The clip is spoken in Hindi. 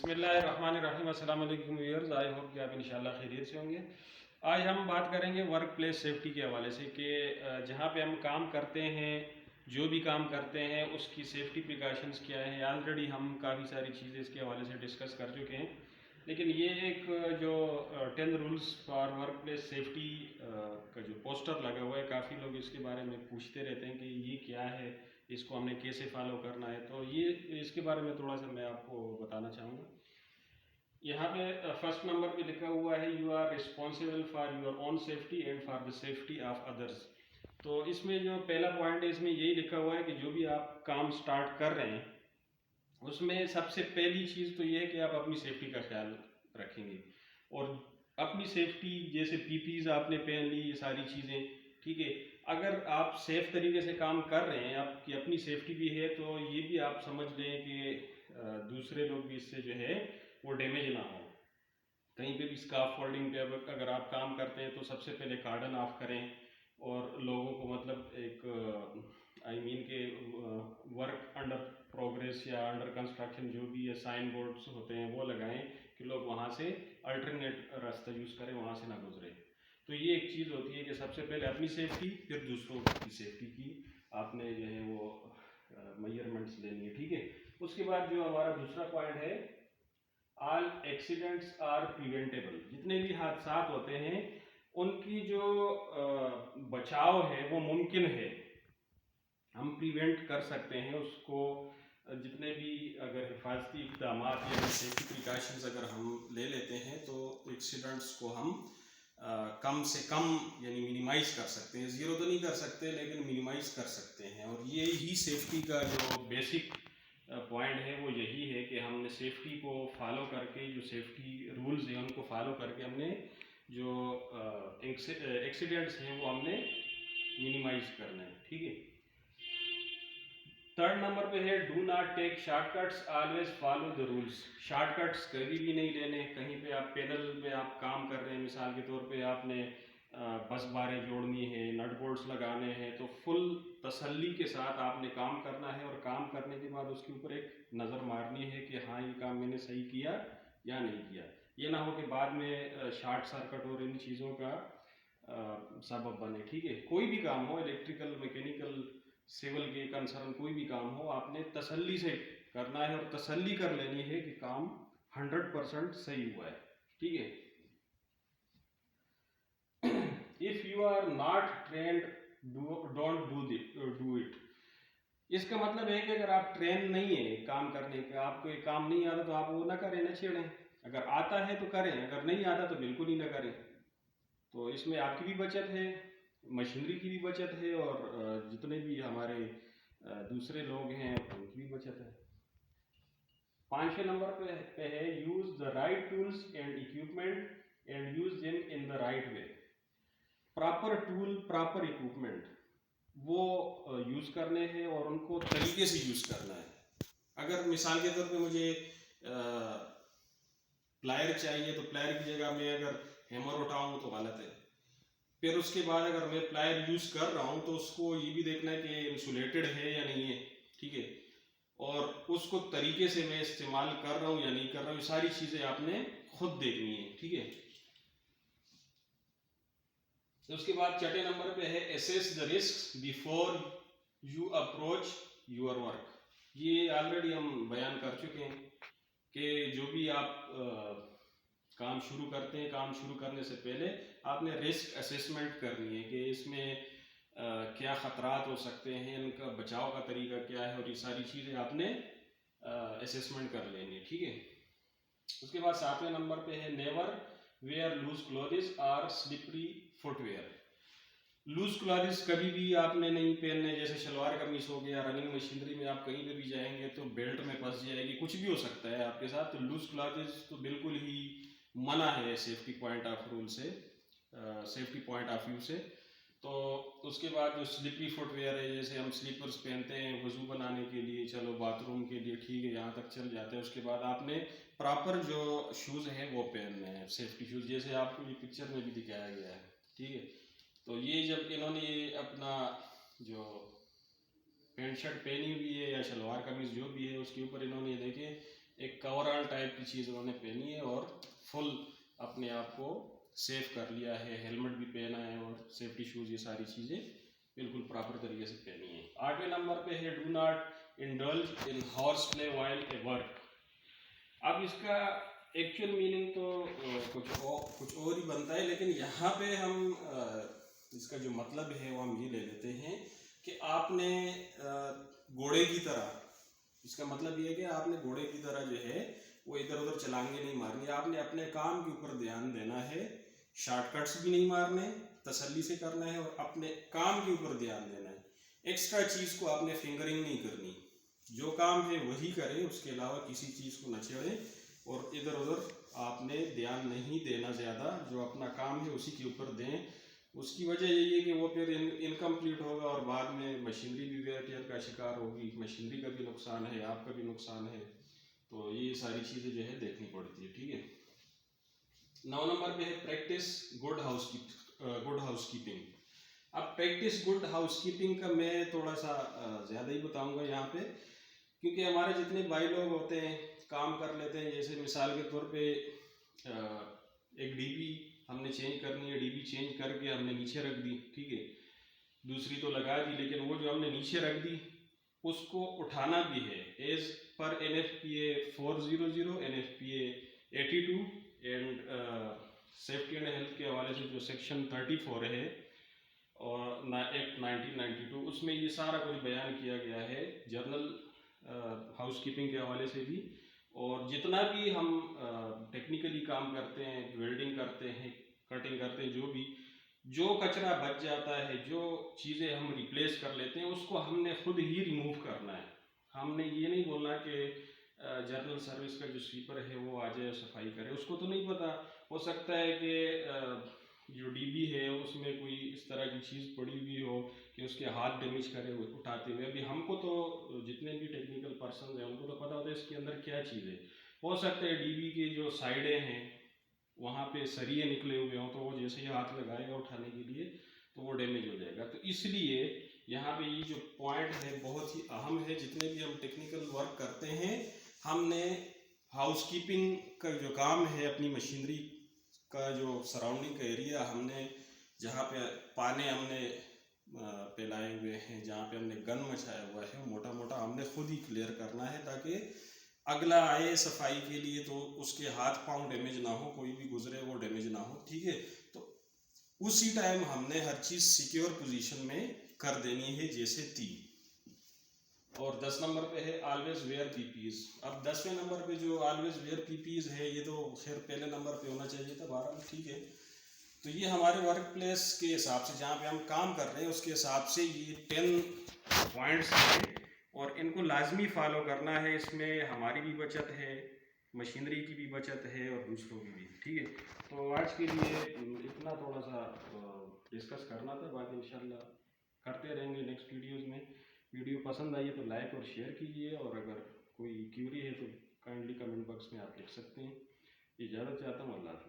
बिस्मिल्लाहिर्रहमानिर्रहीम। अस्सलाम वालेकुम व्यूअर्स, आई होप कि आप इंशाल्लाह खैरियत से होंगे। आज हम बात करेंगे वर्क प्लेस सेफ्टी के हवाले से कि जहाँ पे हम काम करते हैं, जो भी काम करते हैं उसकी सेफ्टी प्रिकॉशंस क्या है। ऑलरेडी हम काफ़ी सारी चीज़ें इसके हवाले से डिस्कस कर चुके हैं, लेकिन ये एक जो 10 rules for work place safety का जो पोस्टर लगा हुआ है, काफ़ी लोग इसके बारे में पूछते रहते हैं कि ये क्या है, इसको हमने कैसे फॉलो करना है। तो ये इसके बारे में थोड़ा सा मैं आपको बताना चाहूँगा। यहाँ पे फर्स्ट नंबर पे लिखा हुआ है, you are responsible for your own safety and for the safety of others. तो इसमें जो पहला पॉइंट है, इसमें यही लिखा हुआ है कि जो भी आप काम स्टार्ट कर रहे हैं उसमें सबसे पहली चीज़ तो ये है कि आप अपनी सेफ्टी का ख्याल रखेंगे। और अपनी सेफ्टी जैसे पीपीज आपने पहन ली, ये सारी चीज़ें, ठीक है। अगर आप सेफ तरीके से काम कर रहे हैं, आपकी अपनी सेफ्टी भी है, तो ये भी आप समझ लें कि दूसरे लोग भी इससे जो है वो डैमेज ना हो। कहीं पे भी स्काफ फोल्डिंग पे अगर आप काम करते हैं तो सबसे पहले कार्डन ऑफ करें और लोगों को मतलब एक आई मीन के वर्क अंडर प्रोग्रेस या अंडर कंस्ट्रक्शन जो भी है साइन बोर्ड्स होते हैं वो लगाएं कि लोग वहाँ से अल्टरनेट रास्ता यूज़ करें, वहाँ से ना गुजरे। तो ये एक चीज़ होती है कि सबसे पहले अपनी सेफ्टी, फिर दूसरों की सेफ्टी की आपने जो है वो मेजरमेंट्स लेनी है, ठीक है। उसके बाद जो हमारा दूसरा पॉइंट है, ऑल एक्सीडेंट्स आर प्रिवेंटेबल। जितने भी हादसा होते हैं उनकी जो बचाव है वो मुमकिन है, हम प्रिवेंट कर सकते हैं उसको। जितने भी अगर हिफाजती इक़दाम या सेफ्टी प्रिकॉशंस अगर हम ले लेते हैं तो एक्सीडेंट्स को हम कम से कम यानी मिनिमाइज़ कर सकते हैं। ज़ीरो तो नहीं कर सकते लेकिन मिनिमाइज़ कर सकते हैं। और ये ही सेफ्टी का जो बेसिक पॉइंट है वो यही है कि हमने सेफ्टी को फॉलो करके, जो सेफ्टी रूल्स हैं उनको फॉलो करके हमने जो एक्सीडेंट्स हैं वो हमने मिनिमाइज करना है, ठीक है। थर्ड नंबर पे है, do not take shortcuts, always follow the rules. Shortcuts कभी भी नहीं लेने। कहीं पे आप पैनल में आप काम कर रहे हैं, मिसाल के तौर पे आपने बस बारें जोड़नी है, नट बोल्ट्स लगाने हैं, तो फुल तसल्ली के साथ आपने काम करना है। और काम करने के बाद उसके ऊपर एक नज़र मारनी है कि हाँ ये काम मैंने सही किया या नहीं किया। ये ना हो कि बाद में शॉर्ट सर्किट और इन चीज़ों का सबब बने, ठीक है। कोई भी काम हो, इलेक्ट्रिकल, मैकेनिकल, सिविल के कंसर्न कोई भी काम हो, आपने तसल्ली से करना है और तसल्ली कर लेनी है कि काम 100% सही हुआ है, ठीक है। If you are not trained, don't do it. इसका मतलब है कि अगर आप ट्रेन नहीं है काम करने का, आपको एक काम नहीं आता तो आप वो ना करें, ना छेड़ें। अगर आता है तो करें, अगर नहीं आता तो बिल्कुल ही ना करें। तो इसमें आपकी भी बचत है, मशीनरी की भी बचत है, और जितने भी हमारे दूसरे लोग हैं उनकी भी बचत है। 5वें नंबर पे है, use the right tools and equipment and use them in the right way. Proper tool, proper equipment वो यूज करने हैं और उनको तरीके से यूज करना है। अगर मिसाल के तौर पे मुझे प्लायर चाहिए तो प्लायर की जगह मैं अगर हैमर उठाऊं तो गलत है। फिर उसके बाद अगर मैं प्लायर यूज कर रहा हूं तो उसको ये भी देखना है कि इंसुलेटेड है या नहीं है, ठीक है। और उसको तरीके से मैं इस्तेमाल कर रहा हूं या नहीं कर रहा हूं, ये सारी चीजें आपने खुद देखनी है, ठीक है। तो उसके बाद छठे नंबर पे है, assess the risk before you approach your work. ये ऑलरेडी हम बयान कर चुके हैं कि जो भी आप काम शुरू करते हैं, काम शुरू करने से पहले आपने रिस्क असेसमेंट करनी है कि इसमें क्या ख़तरात हो सकते हैं, इनका बचाव का तरीका क्या है, और ये सारी चीज़ें आपने असेसमेंट कर लेनी है, ठीक है। उसके बाद 7वें नंबर पे है, नेवर वेयर लूज क्लोथ्स और स्लिपरी फुटवेयर। लूज क्लॉथ्स कभी भी आपने नहीं पहनने, जैसे शलवार कमीज हो गया, रनिंग मशीनरी में आप कहीं पे भी जाएंगे तो बेल्ट में फंस जाएगी, कुछ भी हो सकता है आपके साथ। तो लूज क्लॉथ्स तो बिल्कुल ही मना है सेफ्टी पॉइंट ऑफ रूल से, सेफ्टी पॉइंट ऑफ व्यू से। तो उसके बाद जो स्लिपरी फुटवेयर है, जैसे हम स्लीपर्स पहनते हैं वजू बनाने के लिए, चलो बाथरूम के लिए, ठीक है, यहाँ तक चल जाते हैं। उसके बाद आपने प्रॉपर जो शूज़ हैं वो पहनने हैं, सेफ्टी शूज़, जैसे आपको ये पिक्चर में भी दिखाया गया है, ठीक है। तो ये जब इन्होंने ये अपना जो पैंट शर्ट पहनी हुई है या शलवार कमीज जो भी है, उसके ऊपर इन्होंने देखे एक कवरऑल टाइप की चीज़ उन्होंने पहनी है और फुल अपने आप को सेफ कर लिया है, हेलमेट भी पहना है और सेफ्टी शूज़, ये सारी चीज़ें बिल्कुल प्रॉपर तरीके से पहनी है। 8वें नंबर पे है do not indulge in horse play while A work. अब इसका एक्चुअल मीनिंग तो कुछ और ही बनता है, लेकिन यहाँ पे हम इसका जो मतलब है वो हम ये ले लेते हैं कि आपने घोड़े की तरह, इसका मतलब ये है कि आपने घोड़े की तरह जो है वो इधर उधर छलांगे नहीं मारनी, आपने अपने काम के ऊपर ध्यान देना है, शॉर्टकट्स भी नहीं मारने, तसल्ली से करना है और अपने काम के ऊपर ध्यान देना है। एक्स्ट्रा चीज़ को आपने फिंगरिंग नहीं करनी, जो काम है वही करें, उसके अलावा किसी चीज़ को न छेड़ें और इधर उधर आपने ध्यान नहीं देना ज़्यादा, जो अपना काम है उसी के ऊपर दें। उसकी वजह यही है कि वो फिर इनकम्प्लीट होगा और बाद में मशीनरी भी वेयर टेयर का शिकार होगी, मशीनरी का भी नुकसान है, आपका भी नुकसान है। तो ये सारी चीज़ें जो है देखनी पड़ती है, ठीक है। 9 नंबर पे है प्रैक्टिस गुड हाउसकीपिंग। अब प्रैक्टिस गुड हाउसकीपिंग का मैं थोड़ा सा ज़्यादा ही बताऊंगा यहाँ पे, क्योंकि हमारे जितने भाई लोग होते हैं काम कर लेते हैं, जैसे मिसाल के तौर पे एक डीबी हमने चेंज करनी है, डीबी चेंज करके हमने नीचे रख दी, ठीक है, दूसरी तो लगा दी, लेकिन वो जो हमने नीचे रख दी उसको उठाना भी है as per NFPA 400, NFPA 82 and safety and health के हवाले से जो सेक्शन 34 है और एक्ट 1992, उसमें ये सारा कुछ बयान किया गया है जर्नल हाउसकीपिंग के हवाले से भी। और जितना भी हम टेक्निकली काम करते हैं, वेल्डिंग करते हैं, कटिंग करते हैं, जो कचरा बच जाता है, जो चीज़ें हम रिप्लेस कर लेते हैं, उसको हमने खुद ही रिमूव करना है। हमने ये नहीं बोलना कि जनरल सर्विस का जो स्वीपर है वो आ जाए सफाई करे, उसको तो नहीं पता, हो सकता है कि जो डीबी है उसमें कोई इस तरह की चीज़ पड़ी हुई हो कि उसके हाथ डैमेज करे उठाते हुए। अभी हमको तो जितने भी टेक्निकल पर्सन हैं उनको तो पता होता है इसके अंदर क्या चीज़ है। हो सकता है डीबी की जो साइडें हैं वहाँ पे सरिये निकले हुए हों, तो वो जैसे ही हाथ लगाएगा उठाने के लिए तो वो डैमेज हो जाएगा। तो इसलिए यहाँ पे ये जो पॉइंट है बहुत ही अहम है। जितने भी हम टेक्निकल वर्क करते हैं, हमने हाउसकीपिंग का जो काम है, अपनी मशीनरी का जो सराउंडिंग का एरिया, हमने जहाँ पे पाने हमने फैलाए हुए हैं, जहाँ पे हमने गन मचाया हुआ है, मोटा मोटा हमने खुद ही क्लियर करना है, ताकि अगला आए सफाई के लिए तो उसके हाथ पांव डैमेज ना हो, कोई भी गुजरे वो डैमेज ना हो, ठीक है। तो उसी टाइम हमने हर चीज़ सिक्योर पोजीशन में कर देनी है जैसे थी। और 10 नंबर पे है ऑलवेज वेयर पीपीज। अब 10वें नंबर पे जो ऑलवेज वेयर पीपीज है, ये तो खैर पहले नंबर पे होना चाहिए था, बहरहाल ठीक है। तो ये हमारे वर्क प्लेस के हिसाब से, जहाँ पे हम काम कर रहे हैं उसके हिसाब से ये 10 पॉइंट्स हैं और इनको लाजमी फॉलो करना है। इसमें हमारी भी बचत है, मशीनरी की भी बचत है और दूसरों की भी, ठीक है। तो आज के लिए इतना थोड़ा सा डिस्कस करना था, बाकी इंशाल्लाह करते रहेंगे नेक्स्ट वीडियोज़ में। वीडियो पसंद आई है तो लाइक और शेयर कीजिए, और अगर कोई क्यूरी है तो काइंडली कमेंट बॉक्स में आप लिख सकते हैं। इजाज़त चाहता हूँ, अल्लाह हाफ़िज़।